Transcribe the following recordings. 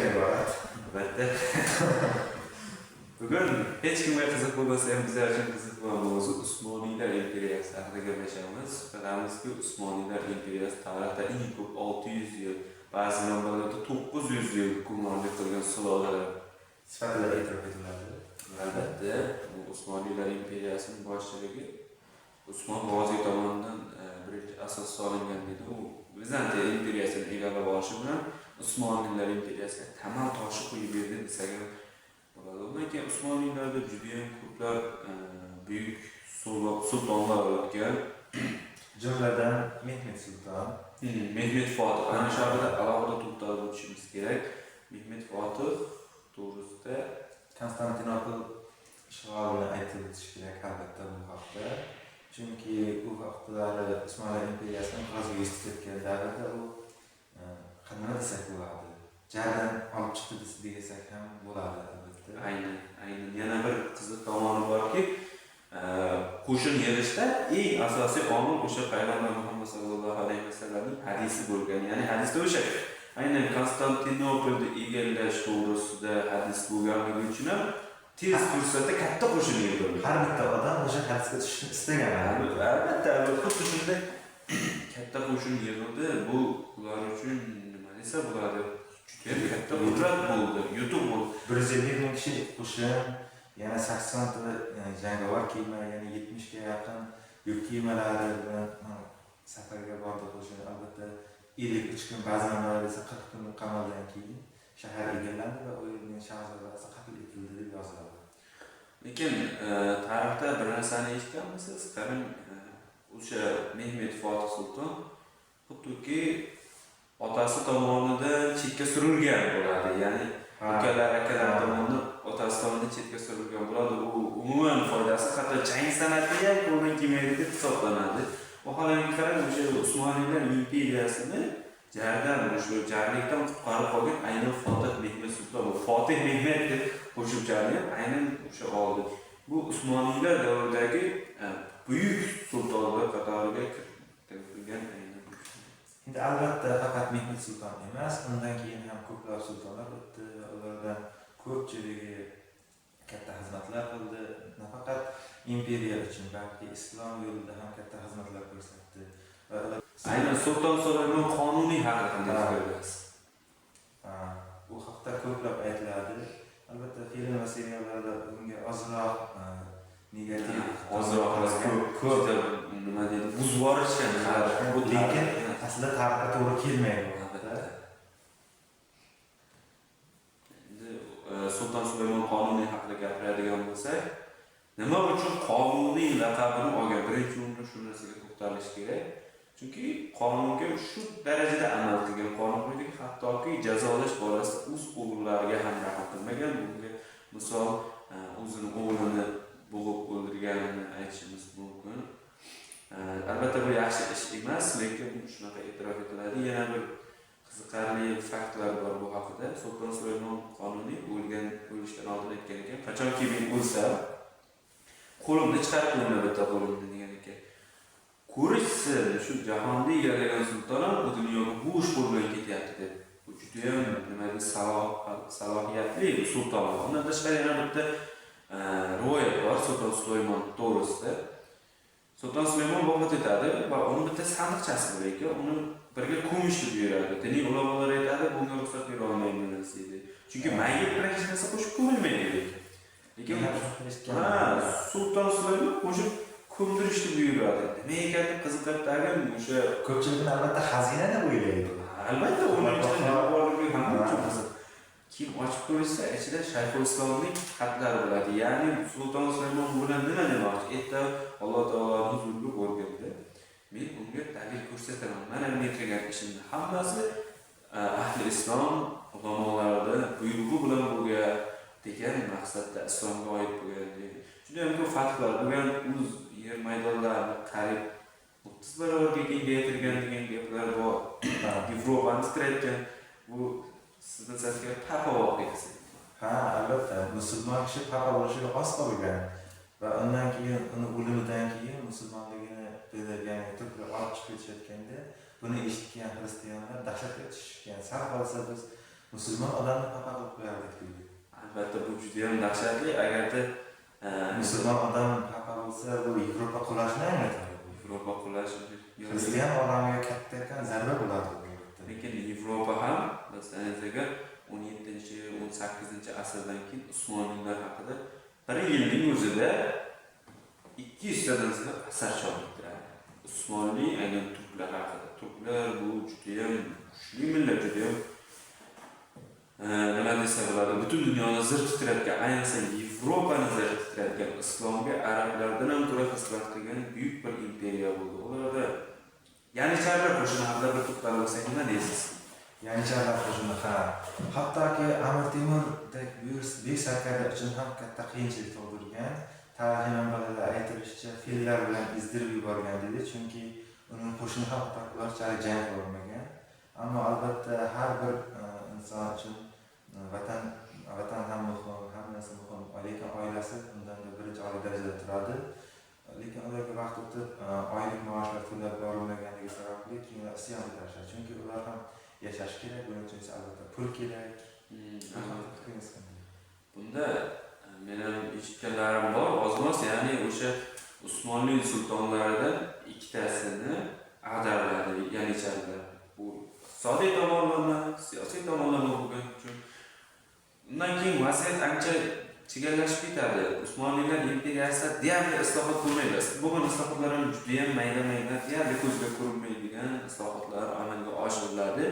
imperiyasidan iborat. Albatta. Bugun hech kimga qiziq bo'lmasa ham bizlar uchun qiziq bo'lgan mavzu Usmoniylar imperiyasi haqida gaplashamiz. Bilamizki, Usmoniylar imperiyasi tarixda eng ko'p 600 yil, ba'zi manbalarda 900 yil hukmronlik qilgan sulolalar sifatida e'tirof etiladi. Albatta, bu Usmoniylar imperiyasining boshchiligi Usmon G'oziy tomonidan birinchi asos solingan edi. U Vizantiya imperiyasini egallab olishi bilan Usmoniylar imperiyasiga tamal toshi qo'yib berdi desak ham bo'ladi. Undan keyin Usmoniylarda juda ham ko'plab buyuk sultonlar o'tgan. Jumladan Mehmet Sulton, Mehmet Fatih, ana shu haqida alohida to'xtalib o'tishimiz kerak. Mehmet Fatih to'g'risida Konstantinopol ishg'olini aytib o'tish kerak albatta bu haqda. Chunki u vaqtlari Usmonlar imperiyasining g'azab yetgan davrida u qanday desak bo'ladi, jardan olib chiqdi desak ham bo'ladi albatta. Aynan. Yana bir qiziq tomoni borki, qo'shin yig'ishda eng asosiy omil o'sha payg'ambar Muhammad sallallohu alayhi vasallamning hadisi bo'lgan. Ya'ni hadisda o'sha aynan Konstantinopolni egallash to'g'risida hadis bo'lganligi uchun ham tez fursatda katta qo'shin yig'ildi. Har bitta odam o'sha hadisga tushishni istagan. Albatta, xuddi shunday katta qo'shin yig'ildi. Bu ular uchun nima desa bo'ladi? Juda katta qudrat bo'ldi, yutuq bo'ldi. 150 ming kishi qo'shin, yana 80 ta jangovar kema, yana 70 ga yaqin yuk kemalari bilan safarga bordi qo'shin. Albatta 53 kun, ba'zi manbalarda esa 40 kun qamaldan keyin shahar egallandi va u yerning shahzodasi qatl etildi deb yoziladi. Lekin tarixda bir narsani eshitganmisiz? Qarang, o'sha Mehmet Fatih Sulton xuddi otasi tomonidan chetga surilgan bo'ladi. Ya'ni akalar tomonidan otasi tomonidan chetga surilgan bo'ladi. U umuman foydasi hatto jang san'atiga ham qo'ldan kelmaydi deb hisoblanadi. Vaholanki qarang, o'sha Usmoniylar imperiyasini jarlikdan qutqarib qolgan aynan Fatih Mehmet Sulton. Fatih Mehmet deb qo'shib jarlik aynan o'sha oldi. Bu Usmoniylar davridagi buyuk sultonlar qatoriga kiritilgan aynan. Endi albatta faqat Mehmet Sulton emas, undan keyin ham ko'plab sultonlar o'tdi va ulardan ko'pchiligi katta xizmatlar qildi. Nafaqat imperiya uchun, balki islom yo'lida ham katta xizmatlar ko'rsatdi. Aynan Sulton Sulaymon qonuniy haqida gapiramiz. Bu haqda ko'plab aytiladi. Albatta film va seriallarda bunga ozroq negativ, ko'p nima deydi, buzvorishgan. Lekin aslida tarixga to'g'ri kelmaydi. Endi Sulton Sulaymon qonuniy haqida gapiradigan bo'lsak, nima uchun qonuniy laqabini olgan? Birinchi o'rinda shu narsaga to'xtalish kerak. Chunki qonunga shu darajada amal qilgan qonunchilik hattoki jazolash borasida o'z o'g'illariga ham rahm qilmagan. Bunga misol o'zini o'g'lini bo'g'ib o'ldirganini aytishimiz mumkin. Albatta bu yaxshi ish emas, lekin shunaqa e'tirof etiladi. Yana bir qiziqarli faktlar bor bu haqida. Sulton Sulaymon qonuniy o'lishdan oldin aytgan ekan, qachonki men o'lsam, qo'limni chiqarib qo'yaman bitta qo'limni degan ekan. Ko'rishsin, shu jahonni egallagan sultonlar bu dunyoga bo'sh bo'lmay ketyapti deb. Bu juda ham nimaga salohiyatli sulton. Undan tashqari yana bitta rivoyat bor Sulton Sulaymon to'g'risida. Sulton Sulaymon vafot etadi va uni bitta sandiqchasi bor ekan, uni birga ko'mishni buyuradi. Diniy ulamolar aytadi, bunga ruxsat bera olmaymiz deydi. Chunki mayyit bilan hech narsa qo'shib ko'milmaydi. Lekin Sulton Sulaymon qo'shib ko'mdirishni buyuradi. Nima ekan deb qiziqib tag'in o'sha ko'pchilik albatta xazina deb o'ylaydi. Albatta uning ichida nima borligi ham qiziq. Keyin ochib ko'rishsa, ichida Shayxul Islomning xatlari bo'ladi. Ya'ni Sulton Sulaymon bilan nima demoqchi? Erta Alloh taoloning huzuriga borganda men unga dalil ko'rsataman. Mana men qilgan ishimni hammasi ahli islom ulamolarining buyrug'i bilan bo'lgan degan maqsadda islomga oid bo'lgan. Juda ham ko'p fathlar bo'lgan, o'z yer maydonlarini qarib 30 barobarga kengaytirgan degan gaplar bor. Yevropani titrayotgan bu sizning sizga papa voqeasi. Albatta, musulmon kishi papa bo'lishiga oz qolgan va undan keyin uni o'limidan keyin musulmonligini bildirgan turklar olib chiqib ketishayotganda buni eshitgan xristianlar dahshatga tushishgan. Sal qolsa biz musulmon odamni xafa qilib qo'yardik deydi. Albatta bu juda ham dahshatli. Agarda Musulmon odam xafa bo'lsa, bu Yevropa qulashni anglatadi. Yevropa qulashi Xristian olamiga katta zarba bo'ladi bu yerda. lekin Yevropa ham masalan 17-18 asrdan keyin Usmoniylar haqida bir yilning o'zida 200 tadan ziyod asar chop ettiradi. Usmonli aynan turklar haqida. Turklar bu juda ham kuchli millat, juda ham nima desa bo'ladi, butun dunyoni zir titratgan, ayniqsa Yevropani zir titratgan, islomga arablardan ham ko'ra xizmat qilgan buyuk bir imperiya bo'ldi. Ularda Yanicharilar qo'shini haqida bir to'xtalib o'tsak nima deysiz? Yanicharilar qo'shini hattoki Amir Temurdek buyuk sarkarlar uchun ham katta qiyinchilik tug'dirgan. Tarixiy manbalarda aytilishicha, fillar bilan izdirib yuborgan dedi, chunki uning qo'shini ham ularchalik jang qilmagan. Ammo albatta har bir inson uchun vatan ham muhim, har narsa muhim, lekin oilasi undan birinchi oliy darajada turadi. Lekin ularga vaqt o'tib oylik maoshlar to'lab borilmaganligi sababli keyin isyon qilishadi. Chunki ular ham yashash kerak, buning uchun albatta pul kerak. Bunda men ham eshitganlarim bor, oz-moz, ya'ni o'sha Usmonli sultonlaridan ikkitasini ag'dariladi, Yanicharilar. Bu iqtisodiy tomonlama, siyosiy tomonlama bo'lgani uchun undan keyin vaziyat ancha chigallashib ketadi. Usmoniylar imperiyasida deyarli islohot bo'lmaydi. Bo'lgan islohotlar ham juda ham mayda-mayda, deyarli ko'zga ko'rinmaydigan islohotlar amalga oshiriladi.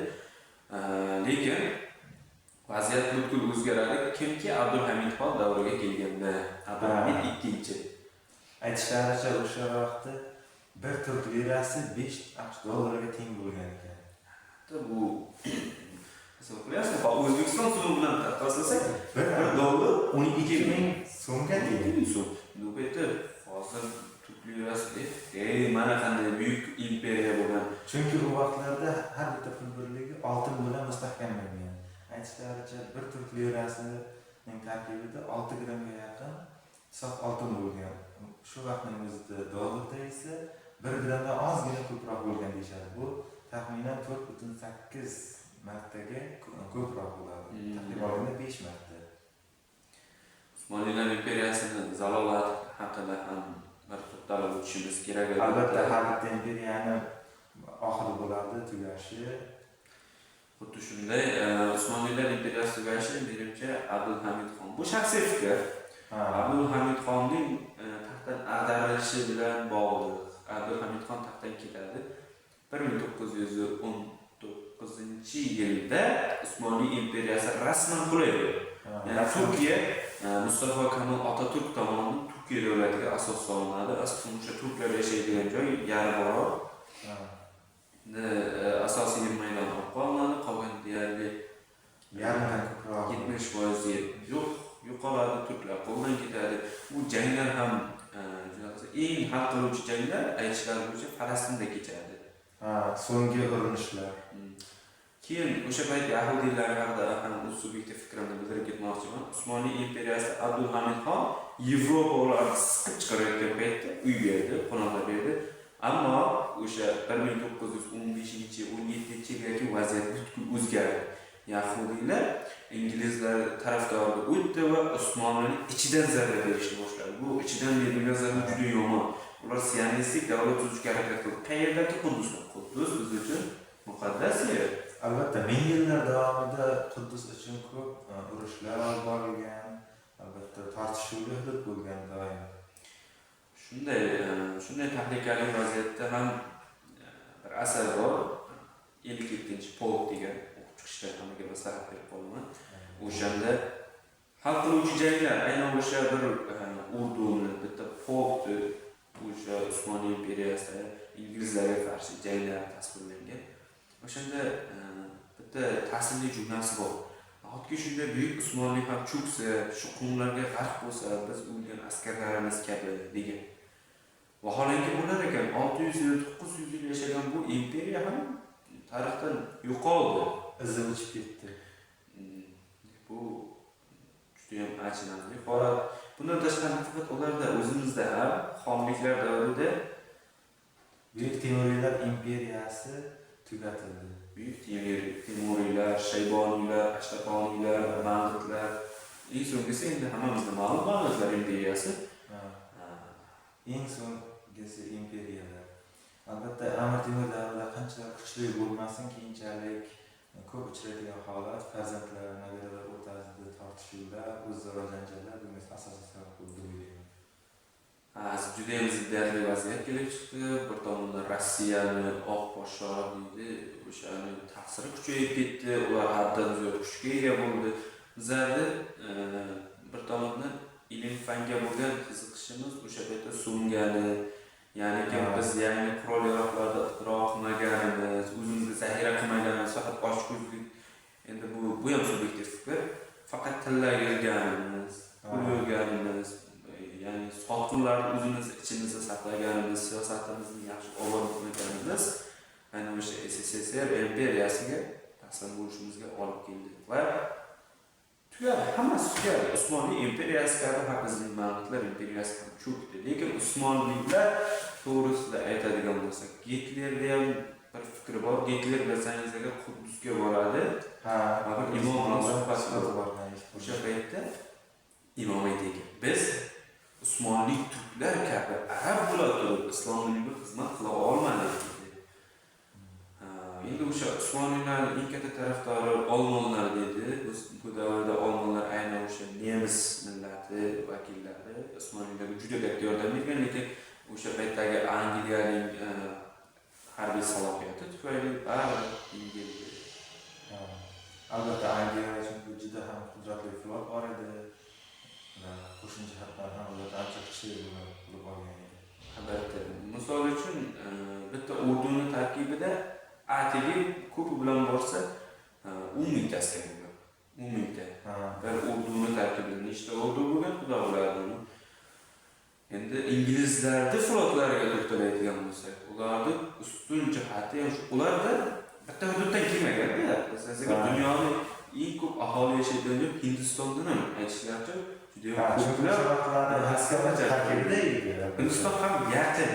Lekin vaziyat butkul o'zgaradi. Kimki Abdulhamid xon davriga kelganda, Abdulhamid ikkinchi. Aytishlaricha o'sha vaqtda bir turk lirasi 5 AQSh dollariga teng bo'lgan ekan. Bu hisoblayapsizmi? O'zbekiston so'mi bilan taqqoslasak, 1 dollar 12.000 so'mga teng. Bu yerda hozir turk lirasi mana qanday buyuk imperiya bo'lgan. Chunki u vaqtlarda har bitta pul birligi oltin bilan mustahkamlangan. Aytishlaricha bir turk lirasining tarkibida 6 grammga yaqin sof oltin bo'lgan. Shu vaqtning o'zida dollarda esa 1 grammdan ozgina ko'proq bo'lgan deyishadi. Bu taxminan 4.8 martaga ko'proq bo'ladi. Taxminan 5 marta. Usmoniylar imperiyasini zalolati haqida ham bir to'xtalib o'tishimiz kerak. Albatta har bitta imperiyani oxiri bo'ladi, tugashi. Xuddi shunday Usmoniylar imperiyasi tugashi menimcha Abdulhamid xon. Bu shaxsiy fikr. Abdulhamid xonning taxtdan ag'darilishi bilan bog'liq. Abdulhamid xon taxtdan ketadi. 1919-yilda Usmoniy imperiyasi rasman qulaydi. Ya'ni Turkiya Mustafa Kemal Atatürk tomonidan Turkiya davlatiga asos solinadi. Aslida o'sha turklar yashaydigan joy yarim orol. Asosiy maydon olib qolinadi, qolgan deyarli yarmidan ko'proq 70% yo'qoladi, turklar qo'ldan ketadi. Bu janglar ham eng hal qiluvchi janglar aytishlari bo'yicha Falastinda kechadi. So'nggi urinishlar. Keyin o'sha payt yahudiylar haqida ham o'z subyektiv fikrimni bildirib ketmoqchiman. Usmoniy imperiyasida Abdulhamid xon Yevropa ularni siqib chiqarayotgan paytda uy berdi, xonadon berdi. Ammo o'sha 1915-17-yilgi vaziyat butkul o'zgardi. Yahudiylar inglizlar tarafdoriga o'tdi va Usmoniylarning ichidan zarba berishni boshladi. Bu ichidan berilgan zarba juda yomon. Ular sionistik davlat tuzishga harakat qildi. Qayerdagi Quddus? Quddus biz uchun muqaddas yer. Albatta, ming yillar davomida Quddus uchun ko'p urushlar olib borilgan, albatta tortishuvli hudud bo'lgan doim. Shunday tahlikali vaziyatda ham bir asar bor. 57-polk degan o'qib chiqishlar hammaga maslahat berib qolaman. O'shanda hal qiluvchi janglar, aynan o'sha bir urduni, bitta polkni o'sha Usmoniy imperiyasida inglizlarga qarshi janglar tasvirlangan. O'shanda bitta ta'sirli jumlasi bor. Nahotki shunday buyuk Usmonli ham cho'ksa, shu qumlarga g'arq bo'lsa, biz o'lgan askarlarimiz kabi degan. Vaholanki bo'lar ekan, 600 yil, 900 yil yashagan bu imperiya ham tarixdan yo'qoldi, izi o'chib ketdi. Bu juda ham achinarli holat. Bundan tashqari faqat ularda o'zimizda ham xonliklar davrida Buyuk Temuriylar imperiyasi tugatildi. Buyuk Temuriylar, Shayboniylar, Ashraqoniylar, Mang'itlar. Eng so'nggisi endi hammamizga ma'lum Mang'itlar imperiyasi. Eng so'nggisi imperiyalar. Albatta Amir Temur davrida qancha kuchli bo'lmasin, keyinchalik ko'p uchraydigan holat farzandlar, nabiralar o'rtasida tortishuvlar, o'zaro janjallar bunga asosiy sabab bo'ldi deb o'ylayman. Juda ham ziddiyatli vaziyat kelib chiqdi. Bir tomondan Rossiyani oq podsho deydi, o'shani ta'siri kuchayib ketdi, ular haddan ziyod kuchga ega bo'ldi. Bizlarda bir tomondan ilm-fanga bo'lgan qiziqishimiz o'sha paytda so'ngani, ya'ni biz yangi qurol-yarog'larni ixtiro qilmaganimiz, o'zimizga zaxira qilmaganimiz, faqat ochko'zlik, endi bu ham subyektiv fikr, faqat tilla yurganimiz, pul yurganimiz, ya'ni sotqinlarni o'zimiz ichimizda saqlaganimiz, siyosatimizni yaxshi o'rganganimiz, mana o'sha SSSR imperiyasiga taslim bo'lishimizga olib keldi. Va tugadi, hammasi tugadi. Usmonli imperiyasi kabi bizning Mang'itlar imperiyasi ham cho'kdi. Lekin Usmonlilar to'g'risida aytadigan bo'lsak, Gitlerda ham bir fikr bor. Gitler bilsangiz agar Quddusga boradi, bir imom bilan suhbat qiladi. O'sha paytda imom aytgan, biz Usmonli turklar kabi arab bo'laturib islomga xizmat qila olmadik dedi. Endi o'sha Usmonlilarning eng katta tarafdori olmonlar dedi. Bu davrda olmonlar aynan o'sha nemis millati vakillari Usmonlilarga juda katta yordam bergan, lekin o'sha paytdagi Angliyaning harbiy salohiyati tufayli baribir Albatta Angliya chunki juda ham qudratli flot bor edi. Qo'shimcha jihatdan ham ular ancha kuchli bo'lib olgan edi. Albatta. Misol uchun bitta orduni tarkibida atigi ko'pi bilan borsa 10 ta askar bo'lgan. 10 ta. Bir orduni tarkibida nechta ordu bo'lgan, xudo biladi. Endi inglizlarning flotlariga to'xtalaydigan bo'lsak, ularning ustun jihati ham shu. Ularda bitta hududdan kelmagan-da. Asosan dunyoning eng ko'p aholi yashaydigan Hindistondan ham aytishlaricha Hindiston ham yaqin,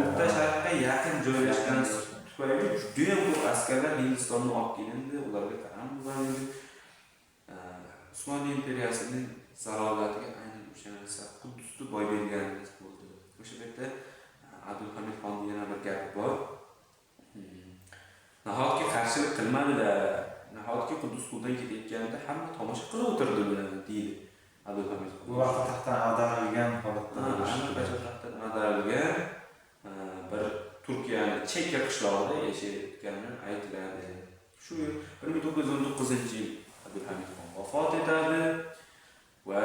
O'rta Sharqqa yaqin joylashgan tufayli juda ham ko'p askarlar Hindistonni olib kelindi, ularga qaram bo'lindi. Usmonli imperiyasining zalolatiga aynan o'sha narsa Quddusni boy berganimiz bo'ldi. O'sha paytda Abdulhamid xonning yana bir gapi bor. Nahotki qarshilik qilmadilar, nahotki Quddus qo'ldan ketayotganida hamma tomosha qilib o'tirdi deydi. Bu vaqtda taxtdan ag'darilgan holatda taxtdan ag'darilgan bir Turkiyaning Cheka qishlog'ida yashayotgani aytiladi. Shu 1919-yil Abdulhamid xon vafot etadi va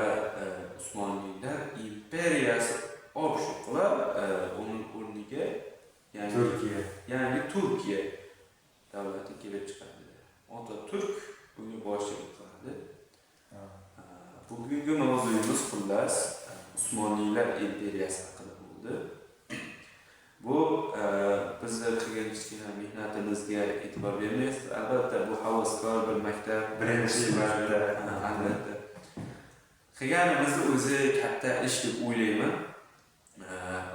Usmonlilar imperiyasi obshu qilib, uning o'rniga yangi Turkiya davlati kelib chiqadi. Otaturk bunga boshchilik qiladi. Bugungi mavzuyimiz xullas Usmonlilar imperiyasi haqida bo'ldi. Bu bizni qilgan kichkina mehnatimizga e'tibor bermaysiz. Albatta bu havaskor bir maktab, birinchi marta albatta. Qilganimizni o'zi katta ish deb o'ylayman.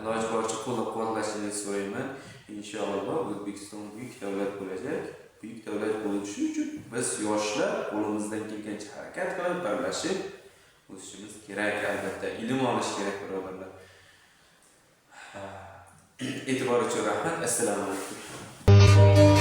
Iloji boricha qo'llab-quvvatlashingizni so'rayman. Inshaalloh O'zbekiston buyuk davlat bo'lajak. Buyuk davlat bo'lishi uchun biz yoshlar qo'limizdan kelgancha harakat qilib, birlashib o'sishimiz kerak. Albatta ilm olish kerak, birodarlar. E'tibor uchun rahmat. Assalomu alaykum.